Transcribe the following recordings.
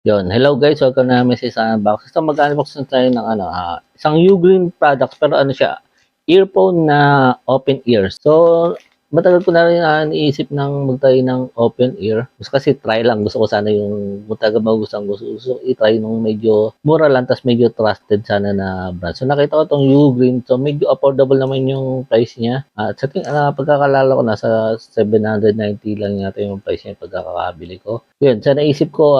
Yun. Hello guys, welcome namin sa isang unbox. So mag-unbox na tayo ng isang Ugreen products pero siya, earphone na open ear. So matagal ko na rin iniisip ng magtry ng open ear. Gusto kasi try lang. Gusto ko sana yung matagal magustuhan. Gusto i-try nung medyo mura lang tas medyo trusted sana na brand. So nakita ko tong Ugreen. So medyo affordable naman yung price niya. At sa pagkakalala ko nasa 790 lang yata yung price niya pagkakabili ko. Yun, sa naisip ko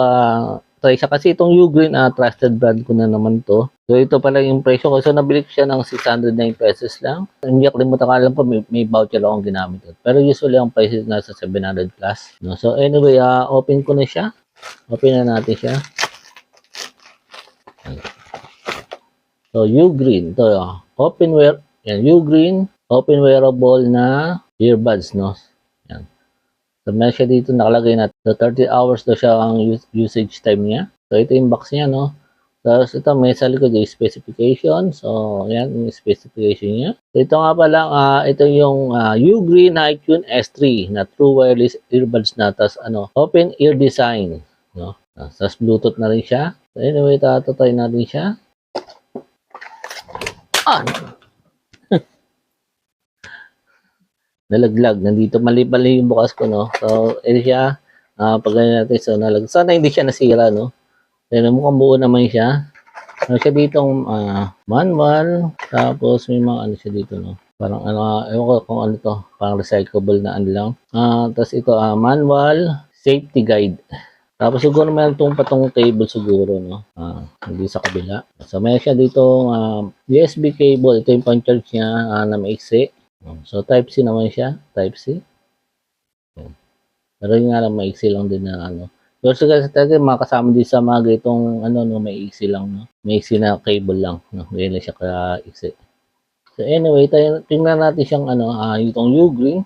try siya kasi itong Ugreen trusted brand ko na naman to. So ito pala yung presyo ko. So nabili ko siya ng 609 pesos lang. Hindi kalimutan ka lang po may voucher akong ginamit. Pero usually ang price is nasa 700 plus. No? So anyway, open ko na siya. Open na natin siya. So Ugreen, to open wear, yan Ugreen, open wearable na earbuds, no. Yan. So, meron siya dito nakalagay na 30 hours daw siya ang usage time niya. So, ito yung box niya, no? Tapos, ito may sa likod yung specification. So, yan yung specification niya. So, ito nga pala, ito yung Ugreen iTunes S3 na true wireless earbuds na. Tapos, open ear design, no? Tapos, Bluetooth na rin siya. So, anyway, tatay natin siya. Nalaglag. Nandito mali-mali yung bukas ko, no? So, ito siya. Pag ganyan natin, so nalaglag. Sana hindi siya nasira, no? Then, mukhang buo naman siya. Ano siya ditong manual. Tapos, may mga siya dito, no? Parang ewan ko kung ano to. Parang recyclable na lang. Tapos ito, manual, safety guide. Tapos siguro meron itong patong cable siguro, no? Hindi sa kabila. So, may siya dito USB cable. Ito yung pang-charge niya na maiksi. So, Type-C naman siya. Type-C. Pero yun nga lang, maiksi lang din na Pero kasi talaga, makasama din sa mga itong maiksi lang, no? Maiksi na cable lang, no? Ganyan lang siya ka-iksi. So, anyway, tingnan natin siyang, itong Ugreen.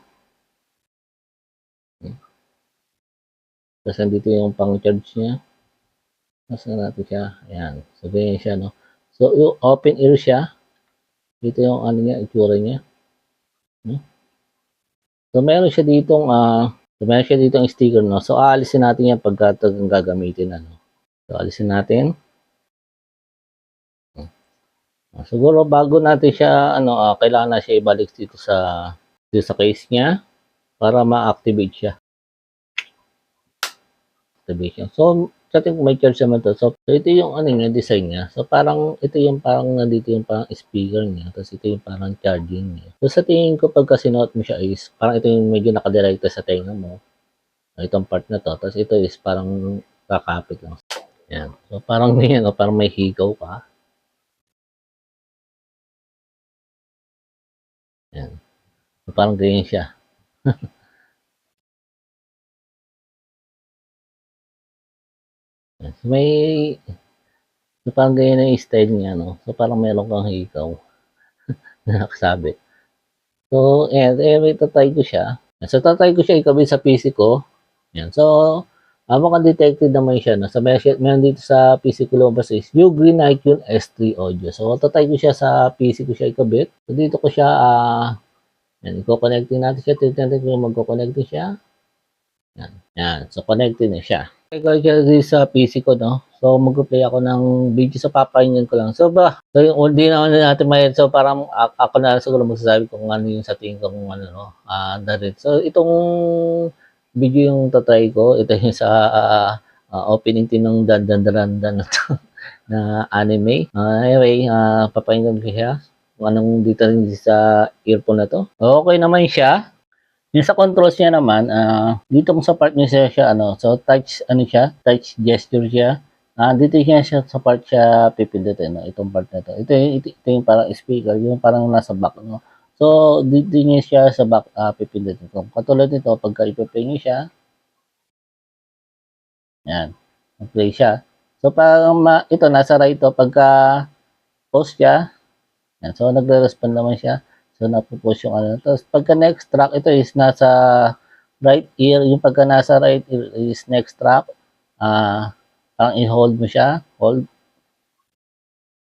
Tapos, nandito yung pang-charge niya. Tapos, natin siya. Ayan. So, ganyan siya, no? So, yung open ear siya. Dito yung, itsura niya. So, meron siya ditong, sticker, no? So, aalisin natin yan pagka gagamitin, So, alisin natin. Siguro, bago natin siya, kailangan na siya ibalik dito sa case niya para ma-activate siya. Activation. So, sa ating may charge naman to. So, ito yung design niya. So, parang ito yung parang nandito yung parang speaker niya. Tapos ito yung parang charging niya. So, sa tingin ko pagka sinuot mo siya is parang ito yung medyo nakadirekta sa tenga mo. Itong part na to. Tapos ito is parang kakapit lang. Yan. So, parang ganyan, parang may higaw ka. Yan. So, parang ganyan siya. So, so, parang ganyan na yung style niya, no? So, parang meron kang higaw na nakasabit. So, tatry ko siya. So, tatry ko siya ikabit sa PC ko. Yan. So, mukhang detected naman siya. No? So, meron dito sa PC ko lumabas is Ugreen iTunes S3 audio. So, tatry ko siya sa PC ko siya ikabit. So, dito ko siya, yan, i-connecting natin siya. Tignan natin kung magko-connecting siya. Yan. Yan. So, connected na siya. Ikaw siya sa PC ko, no? So, mag-play ako ng video sa papakinggan ko lang. So, hindi na natin may so, parang ako na siguro magsasabi kung ano yung sa tingin ko kung darit. So, itong video yung tatry ko. Ito yung sa opening tin ng dandan na to, na anime. Anyway, papakinggan ko siya. Kung anong dito rin sa earphone na to. Okay naman siya. Yung sa controls niya naman, dito kung sa part niya siya, so touch gesture siya. Dito siya sa part siya pipindutin, itong part na to. Ito yung parang speaker, yung parang nasa back, no. So, dito niya siya sa back pipindutin. Katulad nito, pagka ipi-play niyo siya, yan, play siya. So, parang ito, nasa right to, pagka post siya, yan, so nagre-respond naman siya. So, napupost yung Tapos, pagka next track, ito is nasa right ear. Yung pagka nasa right ear is next track. Parang i-hold mo siya. Hold.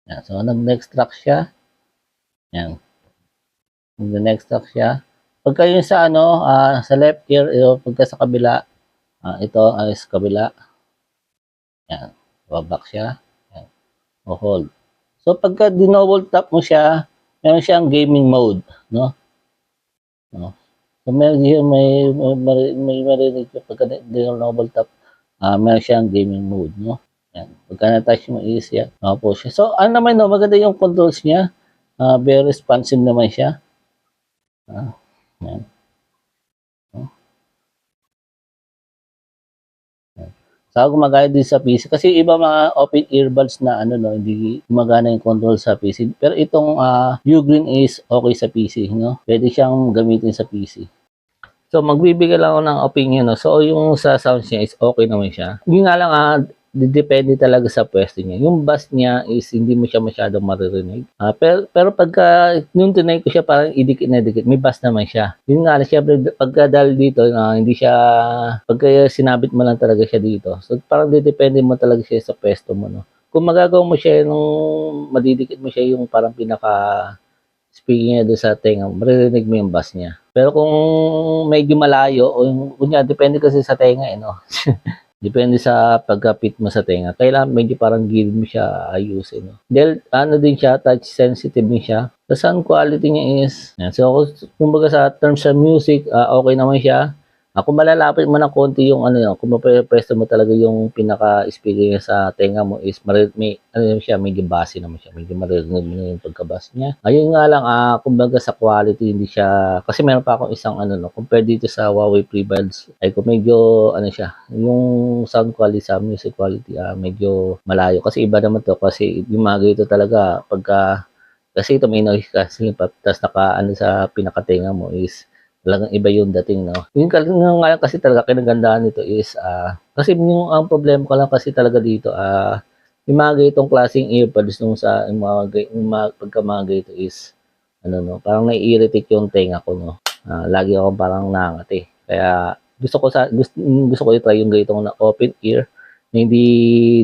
Yan. So, nag-next track siya. Yan. Nag-next track siya. Pagka yung sa sa left ear, pagka sa kabila, ito ay sa kabila. Yan. back siya, yan, o hold. So pagka dinoble tap mo siya, meron siyang gaming mode, no? No. So meron may marinig ka pagka dinoble tap, meron siyang gaming mode, no? Yan. Pagka na-touch mo is yan, po siya. So ano naman, no, maganda yung controls niya. Very responsive naman siya. Yan. Saka gumagana din sa PC kasi iba mga open earbuds na ano no, hindi gumagana yung control sa PC. Pero itong Ugreen is okay sa PC, no? Pwede siyang gamitin sa PC. So magbibigay lang ako ng opinion, no. So yung sa sounds niya is okay naman siya. Yun nga lang depende talaga sa pwesto niya. Yung bass niya is hindi mo siya masyadong maririnig. Pero pagka nung tinay ko siya parang idikit na dikit, may bass naman siya. Yun nga lang, syempre pagka dahil dito, hindi siya, pagka sinabit mo lang talaga siya dito. So parang depende mo talaga siya sa pwesto mo, no. Kung magagawa mo siya nung madidikit mo siya yung parang pinaka speaking niya doon sa tenga, maririnig mo yung bass niya. Pero kung medyo malayo, o yung, kunya, depende kasi sa tenga, no? Depende sa pagkapit mo sa tenga. Kailangan medyo parang gilid mo siya ayusin. No? Dahil ano din siya, touch sensitive din siya. Sa sound quality niya is, yan. So kumbaga sa terms sa music, okay naman siya. Kung malalapit mo ng konti yung ano yun, kung mapresto mo talaga yung pinaka-speaker niya sa tenga mo is may ano siya, medyo bassy naman siya, medyo maririnig mo yung pagka-bass niya. Ayun nga lang, kumbaga sa quality hindi siya, kasi meron pa akong isang ano no, compared dito sa Huawei FreeBuds, ay kung medyo ano siya, yung sound quality sa music quality medyo malayo kasi iba naman to kasi yung mga ganito talaga pagka kasi ito may noise cancelling tapos naka ano sa pinakatenga mo is talagang iba yung dating, no? Yung nga kasi talaga kinagandaan nito is, kasi yung ang problema ko lang kasi talaga dito, yung mga ganitong klaseng earbuds nung sa yung mga pagka mga ganito is, ano no, parang nai-irritate yung tenga ko, no? Lagi ako parang nangati. Kaya gusto ko i-try yung ganitong na open ear na hindi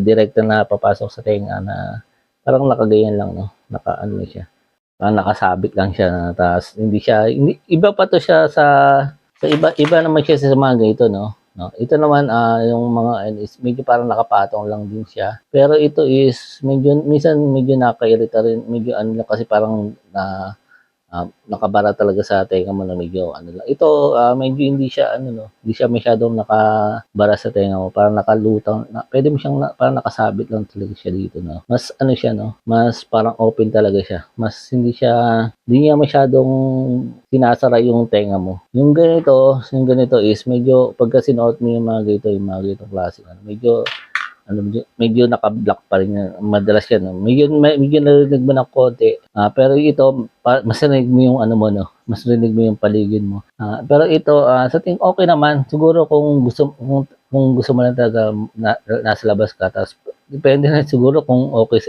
direkta na papasok sa tenga na parang nakaganyan lang, no? Naka-ano siya. Nakasabit lang siya tapos iba pa to siya sa iba naman siya sa mga ganito, no. Ito naman yung mga is medyo parang nakapatong lang din siya. Pero ito is minsan medyo nakakairita rin, medyo ano lang kasi parang nakabara talaga sa tenga mo na medyo ano lang. Ito medyo hindi siya ano no, hindi siya masyadong nakabara sa tenga mo, parang nakalutang pwede mo siyang parang nakasabit lang talaga siya dito, no. Mas ano siya, no, mas parang open talaga siya. Mas hindi niya masyadong sinasara yung tenga mo. Yung ganito is medyo pagka sinuot mo yung mga ganito klase medyo naka-block pa rin yan. Madalas yan. No? Medyo narinig mo ng konti. Pero ito, mas narinig mo yung ano mo, no? Mas narinig mo yung paligid mo. Pero ito, sa tingin okay naman. Siguro kung gusto mo lang talaga nasa labas ka, tapos depende na siguro kung okay.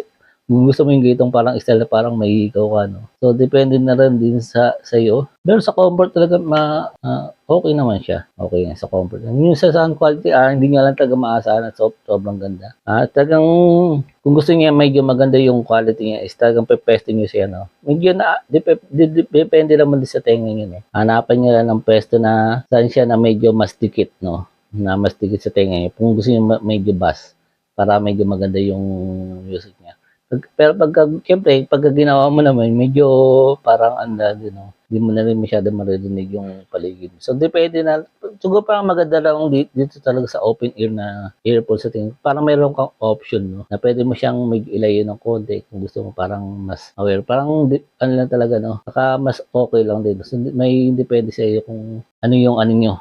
Kung gusto mo yung gitong parang style na parang may ikaw ka, no? So, depende na rin din sa iyo. Pero sa comfort talaga, okay naman siya. Okay yan sa comfort. Yung sa sound quality, hindi nga lang talaga maasahan at sobrang ganda. Talagang, kung gusto niya medyo maganda yung quality niya, is talagang pepesto niyo siya, no? Medyo depende naman din sa tenga niyo, no? Hanapan niya lang ng pesto na saan siya na medyo mas dikit, no? Na mas dikit sa tenga niya. Kung gusto niyo medyo bass, para medyo maganda yung music niya. Pero siyempre, pagka ginawa mo naman, medyo parang din, no? Hindi mo na rin masyado maririnig yung paligid. So, depende na. Siguro parang maganda lang dito talaga sa open ear na earphones sa tingin. Parang mayroon kang option, no? Na pwede mo siyang medyo ilayo ng konti kung gusto mo parang mas aware. Parang ano lang talaga, no? Saka mas okay lang din. So, may depende sa iyo kung ano nyo.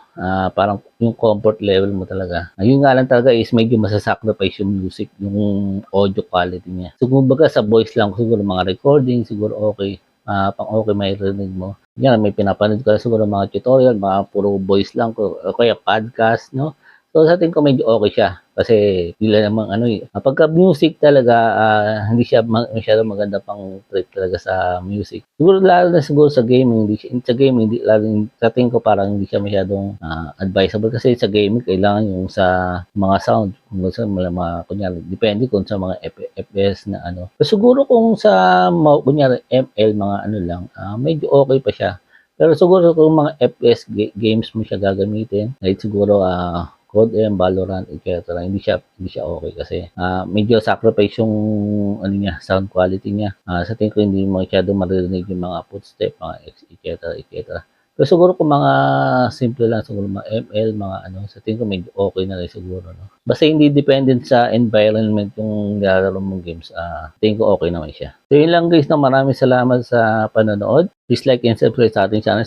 Parang yung comfort level mo talaga. Yun nga lang talaga is medyo masasacrifice yung music, yung audio quality niya. So, kumbaga sa voice lang, siguro mga recording, siguro okay. Pang okay may rinig mo. Yan, may pinapanood ka siguro mga tutorial, mga puro voice lang, o kaya podcast, no? So, sa tingin ko medyo okay siya. Kasi, pila namang pagka music talaga, hindi siya masyadong maganda pang trip talaga sa music. Siguro, lalo na siguro sa gaming, sa tingin ko parang hindi siya masyadong advisable. Kasi sa gaming, kailangan yung sa mga sound. Kung sa kunyari, depende kung sa mga FPS na ano. So, siguro kung sa, kunyari, ML, mga lang, medyo okay pa siya. Pero siguro kung mga FPS games mo siya gagamitin, like siguro COD M, Valorant, etc. Hindi siya okay kasi medyo sacrifice yung ano niya, sound quality niya. Sa tingin ko hindi masyado maririnig yung mga footstep, mga etc. etc. Pero siguro kung mga simple lang, siguro mga ML, mga ano, sa tingin ko medyo okay na rin siguro, no? Basta hindi dependent sa environment yung nilalaro mong games, tingin ko okay naman siya. So yun lang guys, no? Maraming salamat sa panonood. Please like and subscribe sa ating channel.